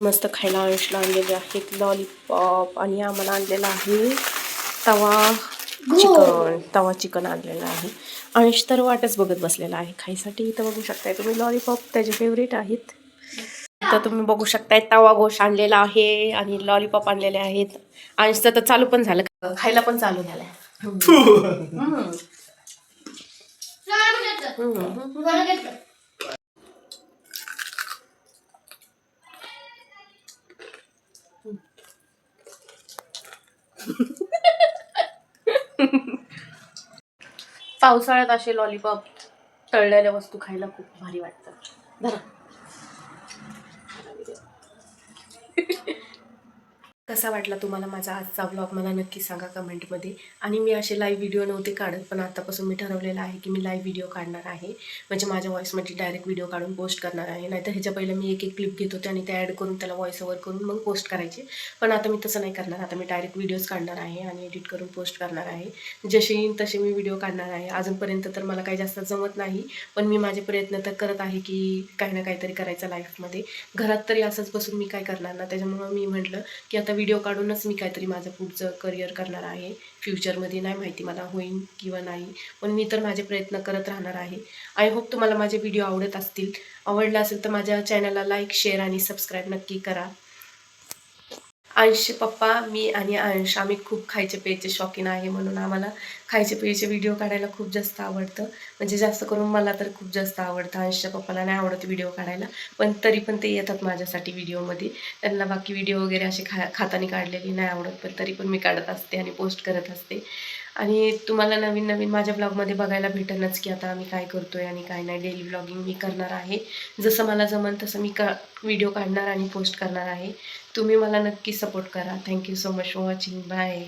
मस्त खायला अंशला आणलेले आहेत लॉलीपॉप आणि आम्हाला आणलेला आहे तवा चिकन आणलेला आहे. अंश तर वाटच बघत बसलेला आहे खायसाठी. इथं बघू शकताय तुम्ही लॉलीपॉप त्याचे फेवरेट आहेत. तर तुम्ही बघू शकताय तवा गोश आणलेला आहे आणि लॉलीपॉप आणलेले आहेत. अंशचं तर चालू पण झालं, खायला पण चालू झालंय. पावसाळ्यात असे लॉलीपॉप तळलेल्या वस्तू खायला खूप भारी वाटतात. कसा वाटला तुम्हाला माझा आजचा व्लॉग मला नक्की सांगा कमेंटमध्ये. आणि मी असे लाईव्ह व्हिडिओ नव्हते काढत, पण आतापासून मी ठरवलेलं आहे की मी लाईव्ह व्हिडिओ काढणार आहे. म्हणजे माझ्या व्हॉईसमध्ये डायरेक्ट व्हिडिओ काढून पोस्ट करणार आहे. नाहीतर ह्याच्या पहिलं मी एक क्लिप घेत होते आणि ते ॲड करून त्याला व्हॉईस ओव्हर करून मग पोस्ट करायचे. पण आता मी तसं नाही करणार. आता मी डायरेक्ट व्हिडिओज काढणार आहे आणि एडिट करून पोस्ट करणार आहे. जसे येईल तसे मी व्हिडिओ काढणार आहे. अजूनपर्यंत तर मला काही जास्त जमत नाही, पण मी माझे प्रयत्न तर करत आहे की काही ना काहीतरी करायचं लाईफमध्ये. घरात तरी असंच बसून मी काय करणार ना, त्याच्यामुळं मी म्हटलं की आता व्हिडिओ काढूनच मी काहीतरी माझं पुढचं करिअर करणार आहे. फ्युचरमध्ये नाही माहिती मला होईल किंवा नाही, पण मी तर माझे प्रयत्न करत राहणार आहे. आय होप तुम्हाला माझे व्हिडिओ आवडत असतील. आवडला असेल तर माझ्या चॅनलला लाईक, शेअर आणि सबस्क्राईब नक्की करा. अंश, पप्पा, मी आणि अंश आम्ही खूप खायचे प्यायचे शौकीन आहे, म्हणून आम्हाला खायचे प्यायचे व्हिडिओ काढायला खूप जास्त आवडतं. म्हणजे जास्त करून मला तर खूप जास्त आवडतं. अंशच्या पप्पाला नाही आवडत व्हिडिओ काढायला, पण तरी पण ते येतात माझ्यासाठी व्हिडिओमध्ये. त्यांना बाकी व्हिडिओ वगैरे असे खाताना काढलेली नाही आवडत, पण तरी पण मी काढत असते आणि पोस्ट करत असते. आणि तुम्हाला नवीन नवीन माझ्या ब्लॉगमध्ये बघायला भेटेलच की आता आम्ही काय करतोय आणि काय नाही. डेली ब्लॉगिंग मी करणार आहे. जसं मला जमेल तसं मी व्हिडिओ काढणार आणि पोस्ट करणार आहे. तुम्ही मला नक्की सपोर्ट करा. Thank you so much for watching. Bye.